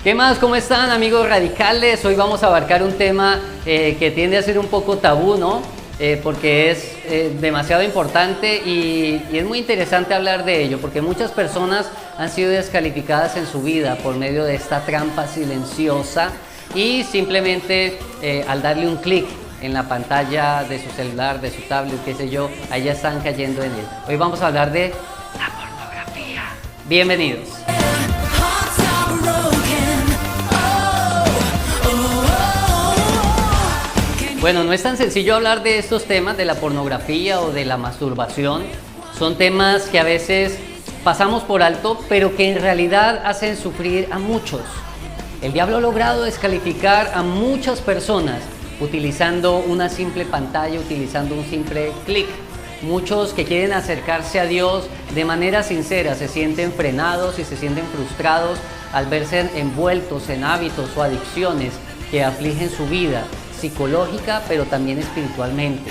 ¿Qué más? ¿Cómo están, amigos radicales? Hoy vamos a abarcar un tema que tiende a ser un poco tabú, ¿no? Porque es demasiado importante y es muy interesante hablar de ello, porque muchas personas han sido descalificadas en su vida por medio de esta trampa silenciosa y simplemente al darle un clic en la pantalla de su celular, de su tablet, qué sé yo, ahí ya están cayendo en él. Hoy vamos a hablar de la pornografía. Bienvenidos. Bueno, no es tan sencillo hablar de estos temas, de la pornografía o de la masturbación. Son temas que a veces pasamos por alto, pero que en realidad hacen sufrir a muchos. El diablo ha logrado descalificar a muchas personas utilizando una simple pantalla, utilizando un simple clic. Muchos que quieren acercarse a Dios de manera sincera se sienten frenados y se sienten frustrados al verse envueltos en hábitos o adicciones que afligen su vida psicológica, pero también espiritualmente.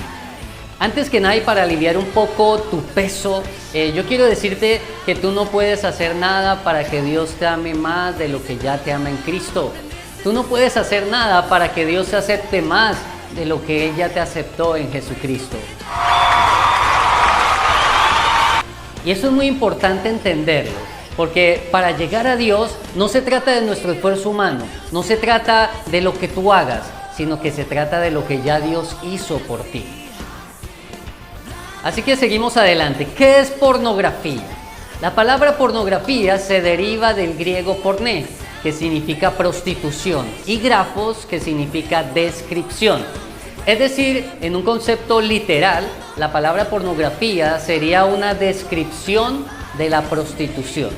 Antes que nada, y para aliviar un poco tu peso, yo quiero decirte que tú no puedes hacer nada para que Dios te ame más de lo que ya te ama en Cristo. Tú no puedes hacer nada para que Dios te acepte más de lo que Él ya te aceptó en Jesucristo. Y eso es muy importante entenderlo, porque para llegar a Dios no se trata de nuestro esfuerzo humano, no se trata de lo que tú hagas, sino que se trata de lo que ya Dios hizo por ti. Así que seguimos adelante. ¿Qué es pornografía? La palabra pornografía se deriva del griego porné, que significa prostitución, y grafos, que significa descripción. Es decir, en un concepto literal, la palabra pornografía sería una descripción de la prostitución.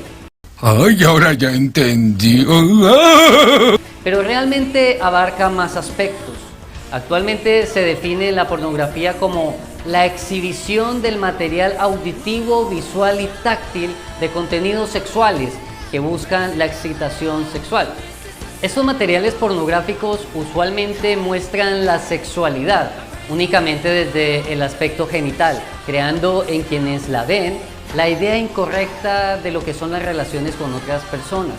¡Ay, ahora ya entendí! Pero realmente abarca más aspectos. Actualmente se define la pornografía como la exhibición del material auditivo, visual y táctil de contenidos sexuales que buscan la excitación sexual. Estos materiales pornográficos usualmente muestran la sexualidad únicamente desde el aspecto genital, creando en quienes la ven la idea incorrecta de lo que son las relaciones con otras personas,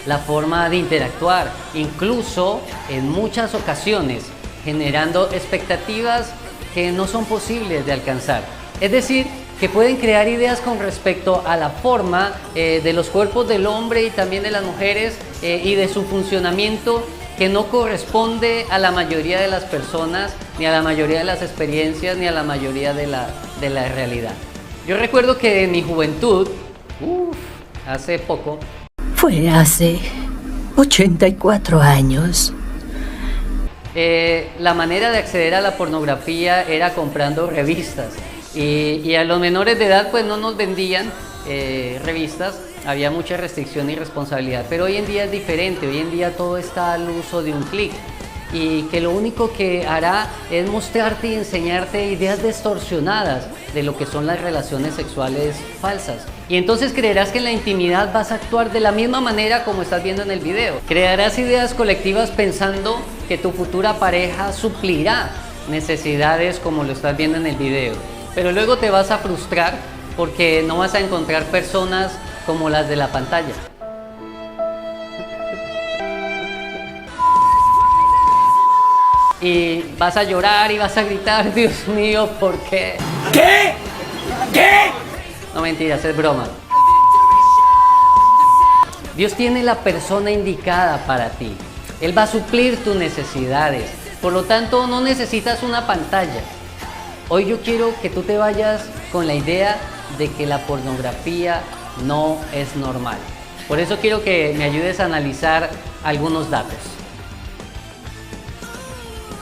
la forma de interactuar, incluso en muchas ocasiones generando expectativas que no son posibles de alcanzar. Es decir, que pueden crear ideas con respecto a la forma de los cuerpos del hombre y también de las mujeres y de su funcionamiento que no corresponde a la mayoría de las personas, ni a la mayoría de las experiencias, ni a la mayoría de la realidad. Yo recuerdo que en mi juventud, hace poco... Fue hace 84 años. La manera de acceder a la pornografía era comprando revistas y a los menores de edad pues no nos vendían revistas, había mucha restricción y responsabilidad, pero hoy en día es diferente, hoy en día todo está al uso de un clic y que lo único que hará es mostrarte y enseñarte ideas distorsionadas de lo que son las relaciones sexuales falsas. Y entonces creerás que en la intimidad vas a actuar de la misma manera como estás viendo en el video. Crearás ideas colectivas pensando que tu futura pareja suplirá necesidades como lo estás viendo en el video. Pero luego te vas a frustrar porque no vas a encontrar personas como las de la pantalla. Y vas a llorar y vas a gritar, Dios mío, ¿por qué? ¿Qué? ¿Qué? No, mentiras, es broma. Dios tiene la persona indicada para ti. Él va a suplir tus necesidades. Por lo tanto, no necesitas una pantalla. Hoy yo quiero que tú te vayas con la idea de que la pornografía no es normal. Por eso quiero que me ayudes a analizar algunos datos.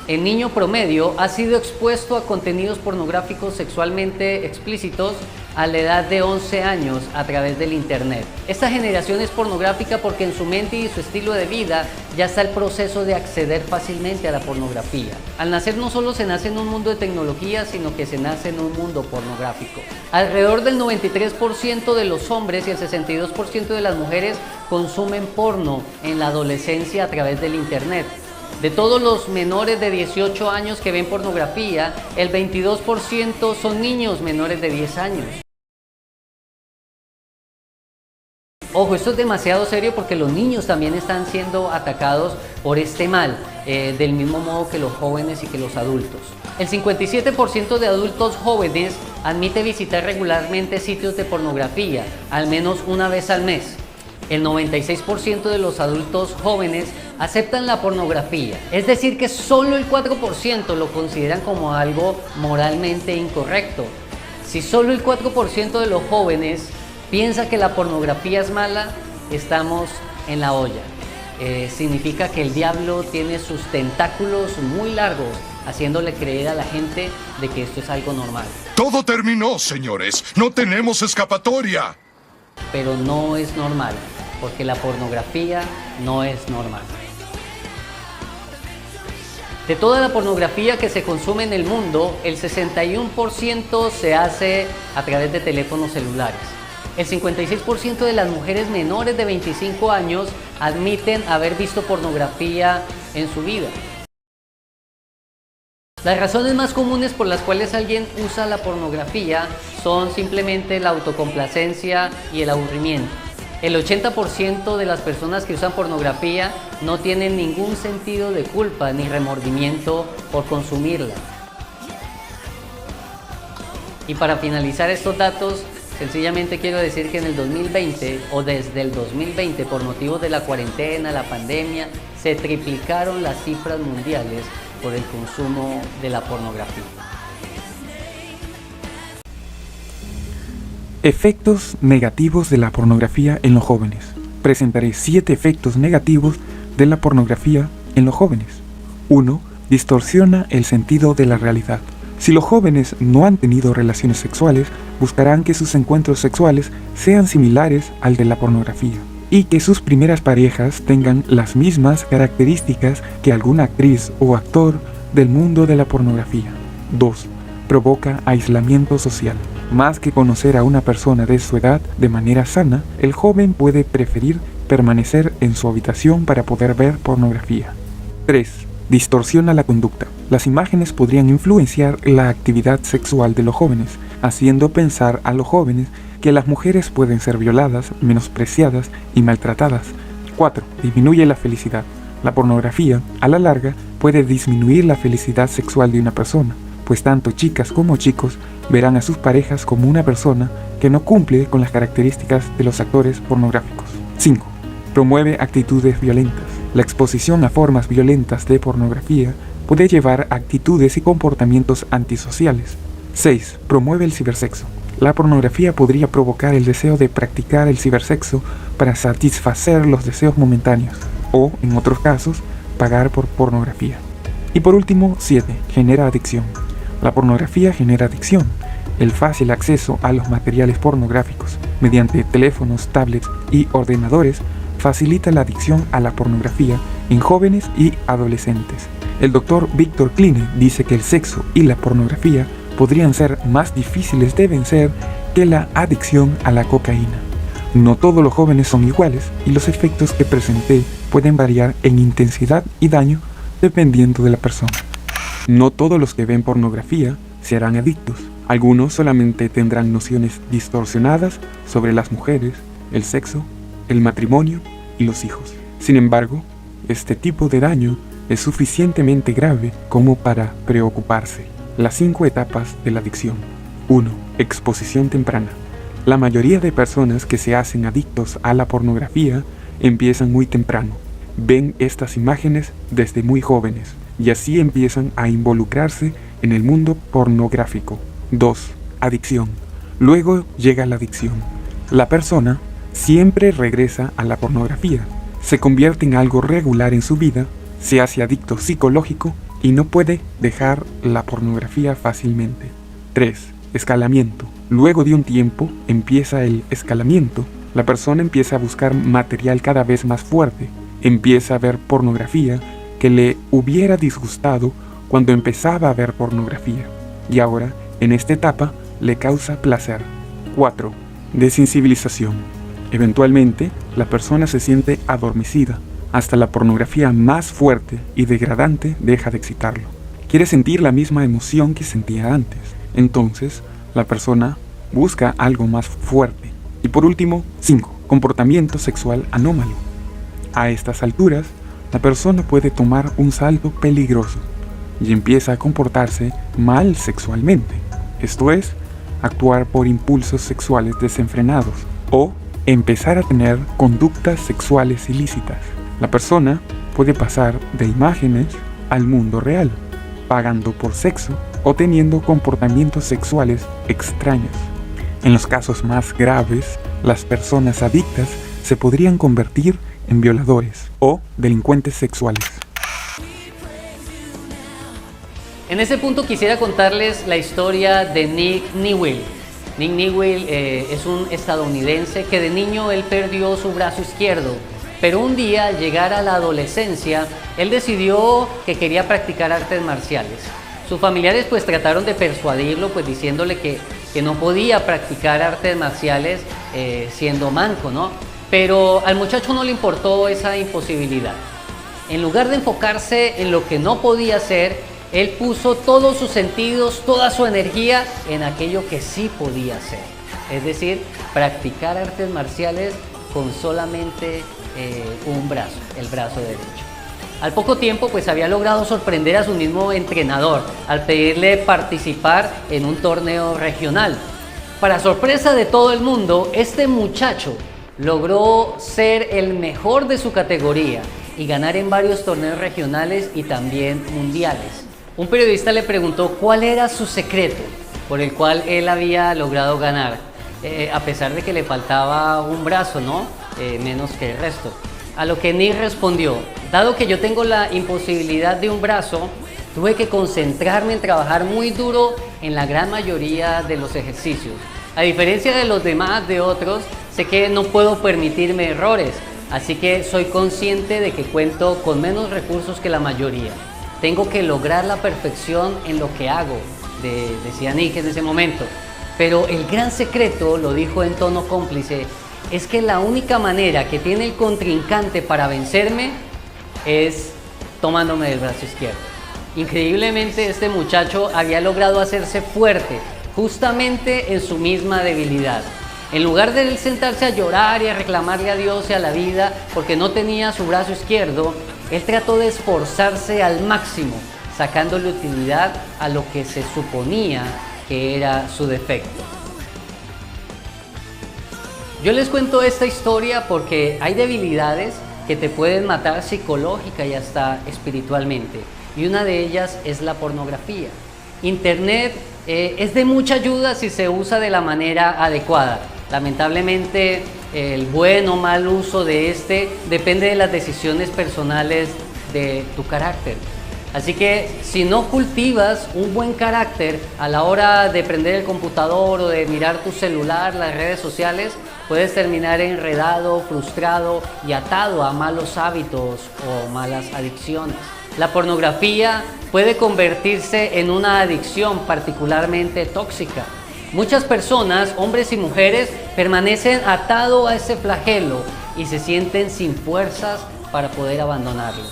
El niño promedio ha sido expuesto a contenidos pornográficos sexualmente explícitos a la edad de 11 años a través del internet. Esta generación es pornográfica porque en su mente y su estilo de vida ya está el proceso de acceder fácilmente a la pornografía. Al nacer no solo se nace en un mundo de tecnología, sino que se nace en un mundo pornográfico. Alrededor del 93% de los hombres y el 62% de las mujeres consumen porno en la adolescencia a través del internet. De todos los menores de 18 años que ven pornografía, el 22% son niños menores de 10 años. Ojo, esto es demasiado serio porque los niños también están siendo atacados por este mal, del mismo modo que los jóvenes y que los adultos. El 57% de adultos jóvenes admite visitar regularmente sitios de pornografía, al menos una vez al mes. El 96% de los adultos jóvenes aceptan la pornografía, es decir que solo el 4% lo consideran como algo moralmente incorrecto. Si solo el 4% de los jóvenes piensa que la pornografía es mala, estamos en la olla. Significa que el diablo tiene sus tentáculos muy largos, haciéndole creer a la gente de que esto es algo normal. Todo terminó, señores. No tenemos escapatoria. Pero no es normal, porque la pornografía no es normal. De toda la pornografía que se consume en el mundo, el 61% se hace a través de teléfonos celulares. El 56% de las mujeres menores de 25 años admiten haber visto pornografía en su vida. Las razones más comunes por las cuales alguien usa la pornografía son simplemente la autocomplacencia y el aburrimiento. El 80% de las personas que usan pornografía no tienen ningún sentido de culpa ni remordimiento por consumirla. Y para finalizar estos datos, sencillamente quiero decir que en el 2020 o desde el 2020, por motivos de la cuarentena, la pandemia, se triplicaron las cifras mundiales por el consumo de la pornografía. Efectos negativos de la pornografía en los jóvenes. Presentaré 7 efectos negativos de la pornografía en los jóvenes. 1. Distorsiona el sentido de la realidad. Si los jóvenes no han tenido relaciones sexuales, buscarán que sus encuentros sexuales sean similares al de la pornografía y que sus primeras parejas tengan las mismas características que alguna actriz o actor del mundo de la pornografía. 2. Provoca aislamiento social. Más que conocer a una persona de su edad de manera sana, el joven puede preferir permanecer en su habitación para poder ver pornografía. 3. Distorsiona la conducta. Las imágenes podrían influenciar la actividad sexual de los jóvenes, haciendo pensar a los jóvenes que las mujeres pueden ser violadas, menospreciadas y maltratadas. 4. Disminuye la felicidad. La pornografía, a la larga, puede disminuir la felicidad sexual de una persona, pues tanto chicas como chicos verán a sus parejas como una persona que no cumple con las características de los actores pornográficos. 5. Promueve actitudes violentas. La exposición a formas violentas de pornografía puede llevar a actitudes y comportamientos antisociales. 6. Promueve el cibersexo. La pornografía podría provocar el deseo de practicar el cibersexo para satisfacer los deseos momentáneos, o, en otros casos, pagar por pornografía. Y por último, 7. Genera adicción. La pornografía genera adicción. El fácil acceso a los materiales pornográficos mediante teléfonos, tablets y ordenadores facilita la adicción a la pornografía en jóvenes y adolescentes. El doctor Víctor Kline dice que el sexo y la pornografía podrían ser más difíciles de vencer que la adicción a la cocaína. No todos los jóvenes son iguales y los efectos que presenté pueden variar en intensidad y daño dependiendo de la persona. No todos los que ven pornografía serán adictos. Algunos solamente tendrán nociones distorsionadas sobre las mujeres, el sexo, el matrimonio y los hijos. Sin embargo, este tipo de daño es suficientemente grave como para preocuparse. Las 5 etapas de la adicción. 1. Exposición temprana. La mayoría de personas que se hacen adictos a la pornografía empiezan muy temprano. Ven estas imágenes desde muy jóvenes y así empiezan a involucrarse en el mundo pornográfico. 2. Adicción. Luego llega la adicción. La persona siempre regresa a la pornografía, se convierte en algo regular en su vida, se hace adicto psicológico y no puede dejar la pornografía fácilmente. 3. Escalamiento. Luego de un tiempo empieza el escalamiento. La persona empieza a buscar material cada vez más fuerte. Empieza a ver pornografía que le hubiera disgustado cuando empezaba a ver pornografía. Y ahora, en esta etapa, le causa placer. 4. Desensibilización. Eventualmente, la persona se siente adormecida. Hasta la pornografía más fuerte y degradante deja de excitarlo. Quiere sentir la misma emoción que sentía antes. Entonces, la persona busca algo más fuerte. Y por último, 5. comportamiento sexual anómalo. A estas alturas, la persona puede tomar un salto peligroso y empieza a comportarse mal sexualmente, esto es, actuar por impulsos sexuales desenfrenados o empezar a tener conductas sexuales ilícitas. La persona puede pasar de imágenes al mundo real, pagando por sexo o teniendo comportamientos sexuales extraños. En los casos más graves, las personas adictas se podrían convertir en violadores o delincuentes sexuales. En ese punto quisiera contarles la historia de Nick Newell. Nick Newell es un estadounidense que de niño él perdió su brazo izquierdo, pero un día al llegar a la adolescencia, él decidió que quería practicar artes marciales. Sus familiares pues trataron de persuadirlo pues diciéndole que no podía practicar artes marciales siendo manco, ¿no? Pero al muchacho no le importó esa imposibilidad. En lugar de enfocarse en lo que no podía hacer, él puso todos sus sentidos, toda su energía en aquello que sí podía hacer. Es decir, practicar artes marciales con solamente un brazo, el brazo derecho. Al poco tiempo pues había logrado sorprender a su mismo entrenador al pedirle participar en un torneo regional. Para sorpresa de todo el mundo, este muchacho logró ser el mejor de su categoría y ganar en varios torneos regionales y también mundiales. Un periodista le preguntó cuál era su secreto por el cual él había logrado ganar, a pesar de que le faltaba un brazo, ¿no? Menos que el resto. A lo que Nick respondió: dado que yo tengo la imposibilidad de un brazo, tuve que concentrarme en trabajar muy duro en la gran mayoría de los ejercicios. A diferencia de los demás, de otros, sé que no puedo permitirme errores, así que soy consciente de que cuento con menos recursos que la mayoría. Tengo que lograr la perfección en lo que hago, decía Nick en ese momento. Pero el gran secreto, lo dijo en tono cómplice, es que la única manera que tiene el contrincante para vencerme es tomándome del brazo izquierdo. Increíblemente, este muchacho había logrado hacerse fuerte justamente en su misma debilidad. En lugar de él sentarse a llorar y a reclamarle a Dios y a la vida porque no tenía su brazo izquierdo, él trató de esforzarse al máximo, sacándole utilidad a lo que se suponía que era su defecto. Yo les cuento esta historia porque hay debilidades que te pueden matar psicológica y hasta espiritualmente, y una de ellas es la pornografía. Internet es de mucha ayuda si se usa de la manera adecuada. Lamentablemente, el buen o mal uso de este depende de las decisiones personales de tu carácter. Así que si no cultivas un buen carácter a la hora de prender el computador o de mirar tu celular, las redes sociales, puedes terminar enredado, frustrado y atado a malos hábitos o malas adicciones. La pornografía puede convertirse en una adicción particularmente tóxica. Muchas personas, hombres y mujeres, permanecen atados a ese flagelo y se sienten sin fuerzas para poder abandonarlo.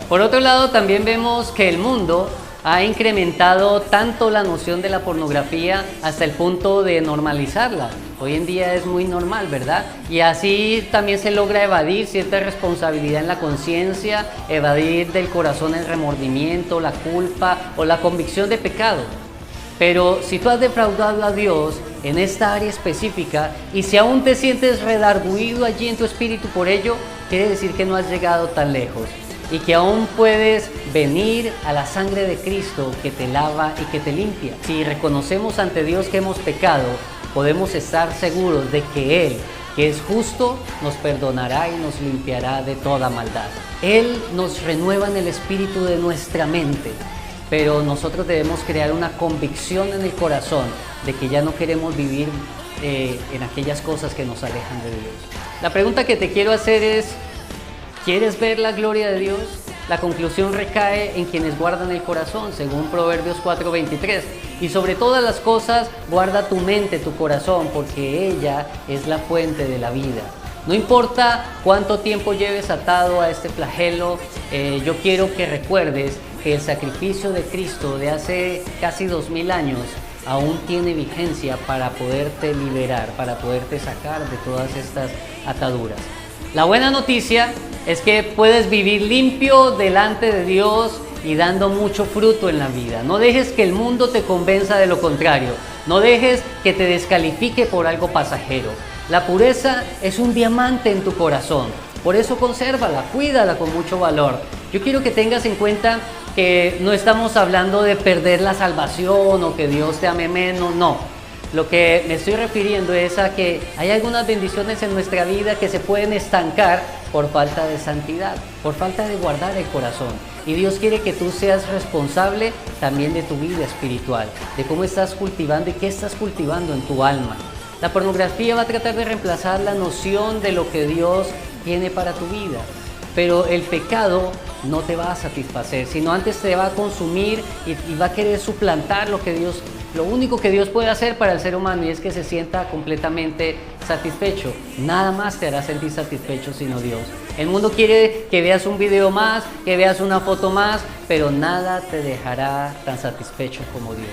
Por otro lado, también vemos que el mundo ha incrementado tanto la noción de la pornografía hasta el punto de normalizarla. Hoy en día es muy normal, ¿verdad? Y así también se logra evadir cierta responsabilidad en la conciencia, evadir del corazón el remordimiento, la culpa o la convicción de pecado. Pero si tú has defraudado a Dios en esta área específica y si aún te sientes redarguido allí en tu espíritu por ello, quiere decir que no has llegado tan lejos y que aún puedes venir a la sangre de Cristo que te lava y que te limpia. Si reconocemos ante Dios que hemos pecado, podemos estar seguros de que Él, que es justo, nos perdonará y nos limpiará de toda maldad. Él nos renueva en el espíritu de nuestra mente, pero nosotros debemos crear una convicción en el corazón de que ya no queremos vivir en aquellas cosas que nos alejan de Dios. La pregunta que te quiero hacer es: ¿quieres ver la gloria de Dios? La conclusión recae en quienes guardan el corazón, según Proverbios 4:23. Y sobre todas las cosas, guarda tu mente, tu corazón, porque ella es la fuente de la vida. No importa cuánto tiempo lleves atado a este flagelo, yo quiero que recuerdes que el sacrificio de Cristo de hace casi 2000 años aún tiene vigencia para poderte liberar, para poderte sacar de todas estas ataduras. La buena noticia es que puedes vivir limpio delante de Dios y dando mucho fruto en la vida. No dejes que el mundo te convenza de lo contrario. No dejes que te descalifique por algo pasajero. La pureza es un diamante en tu corazón. Por eso consérvala, cuídala con mucho valor. Yo quiero que tengas en cuenta que no estamos hablando de perder la salvación o que Dios te ame menos, no. Lo que me estoy refiriendo es a que hay algunas bendiciones en nuestra vida que se pueden estancar por falta de santidad, por falta de guardar el corazón. Y Dios quiere que tú seas responsable también de tu vida espiritual, de cómo estás cultivando y qué estás cultivando en tu alma. La pornografía va a tratar de reemplazar la noción de lo que Dios tiene para tu vida, pero el pecado no te va a satisfacer, sino antes te va a consumir y va a querer suplantar lo único que Dios puede hacer para el ser humano, y es que se sienta completamente satisfecho. Nada más te hará sentir satisfecho sino Dios. El mundo quiere que veas un video más, que veas una foto más, pero nada te dejará tan satisfecho como Dios.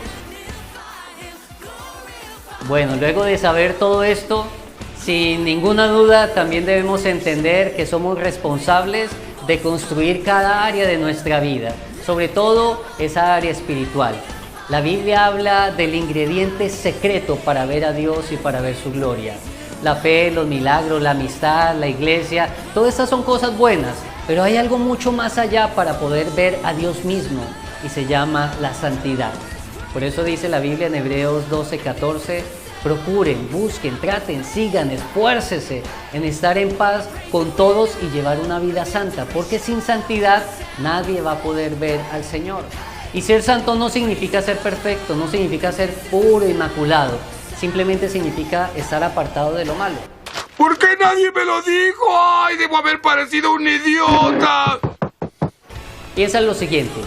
Bueno, luego de saber todo esto, sin ninguna duda también debemos entender que somos responsables de construir cada área de nuestra vida, sobre todo esa área espiritual. La Biblia habla del ingrediente secreto para ver a Dios y para ver su gloria. La fe, los milagros, la amistad, la iglesia, todas estas son cosas buenas, pero hay algo mucho más allá para poder ver a Dios mismo, y se llama la santidad. Por eso dice la Biblia en Hebreos 12:14, procuren, busquen, traten, sigan, esfuércese en estar en paz con todos y llevar una vida santa, porque sin santidad nadie va a poder ver al Señor. Y ser santo no significa ser perfecto, no significa ser puro, inmaculado, simplemente significa estar apartado de lo malo. ¿Por qué nadie me lo dijo? ¡Ay, debo haber parecido un idiota! Piensa en lo siguiente,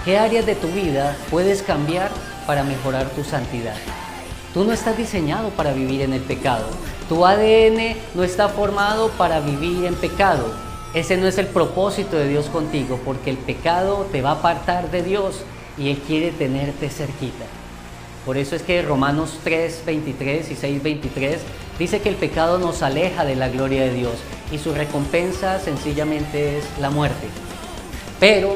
¿qué áreas de tu vida puedes cambiar para mejorar tu santidad? Tú no estás diseñado para vivir en el pecado. Tu ADN no está formado para vivir en pecado. Ese no es el propósito de Dios contigo, porque el pecado te va a apartar de Dios y Él quiere tenerte cerquita. Por eso es que Romanos 3:23 y 6:23 dice que el pecado nos aleja de la gloria de Dios y su recompensa sencillamente es la muerte. Pero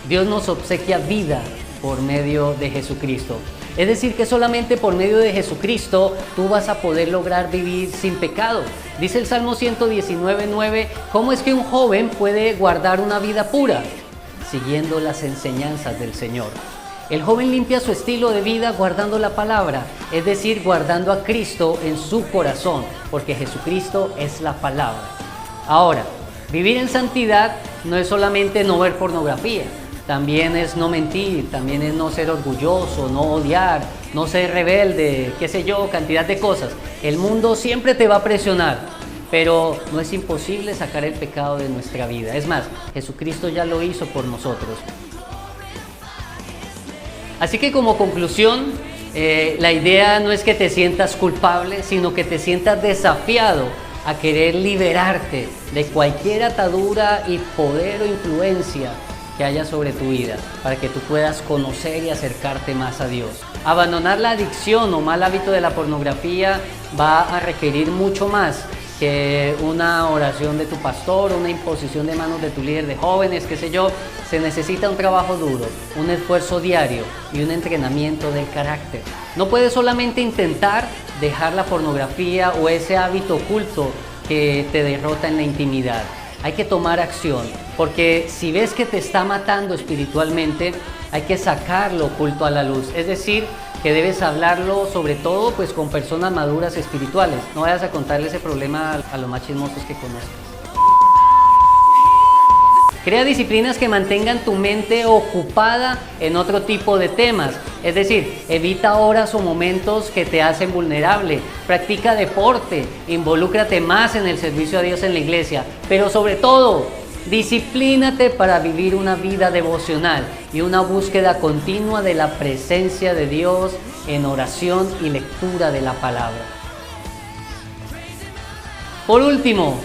Dios nos obsequia vida por medio de Jesucristo. Es decir, que solamente por medio de Jesucristo tú vas a poder lograr vivir sin pecado. Dice el Salmo 119:9, ¿cómo es que un joven puede guardar una vida pura? Siguiendo las enseñanzas del Señor. El joven limpia su estilo de vida guardando la palabra, es decir, guardando a Cristo en su corazón, porque Jesucristo es la palabra. Ahora, vivir en santidad no es solamente no ver pornografía. También es no mentir, también es no ser orgulloso, no odiar, no ser rebelde, qué sé yo, cantidad de cosas. El mundo siempre te va a presionar, pero no es imposible sacar el pecado de nuestra vida. Es más, Jesucristo ya lo hizo por nosotros. Así que como conclusión, la idea no es que te sientas culpable, sino que te sientas desafiado a querer liberarte de cualquier atadura y poder o influencia que haya sobre tu vida, para que tú puedas conocer y acercarte más a Dios. Abandonar la adicción o mal hábito de la pornografía va a requerir mucho más que una oración de tu pastor, una imposición de manos de tu líder de jóvenes, qué sé yo. Se necesita un trabajo duro, un esfuerzo diario y un entrenamiento del carácter. No puedes solamente intentar dejar la pornografía o ese hábito oculto que te derrota en la intimidad. Hay que tomar acción, porque si ves que te está matando espiritualmente, hay que sacarlo oculto a la luz. Es decir, que debes hablarlo sobre todo pues con personas maduras espirituales. No vayas a contarle ese problema a los más chismosos que conozcas. Crea disciplinas que mantengan tu mente ocupada en otro tipo de temas. Es decir, evita horas o momentos que te hacen vulnerable. Practica deporte, involúcrate más en el servicio a Dios en la iglesia. Pero sobre todo, disciplínate para vivir una vida devocional y una búsqueda continua de la presencia de Dios en oración y lectura de la palabra. Por último,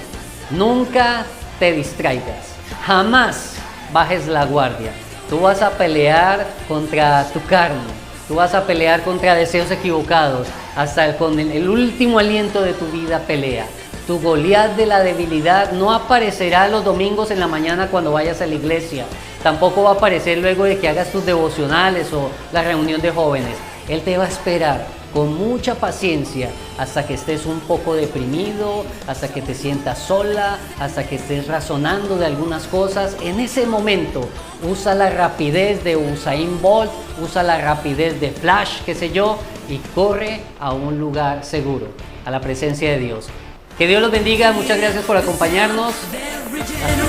nunca te distraigas. Jamás bajes la guardia. Tú vas a pelear contra tu carne, Tú vas a pelear contra deseos equivocados, hasta con el último aliento de tu vida pelea. Tu Goliat de la debilidad no aparecerá los domingos en la mañana cuando vayas a la iglesia. Tampoco va a aparecer luego de que hagas tus devocionales o la reunión de jóvenes. Él te va a esperar con mucha paciencia hasta que estés un poco deprimido, hasta que te sientas sola, hasta que estés razonando de algunas cosas. En ese momento usa la rapidez de Usain Bolt, usa la rapidez de Flash, qué sé yo, y corre a un lugar seguro, a la presencia de Dios. Que Dios los bendiga, muchas gracias por acompañarnos. Hasta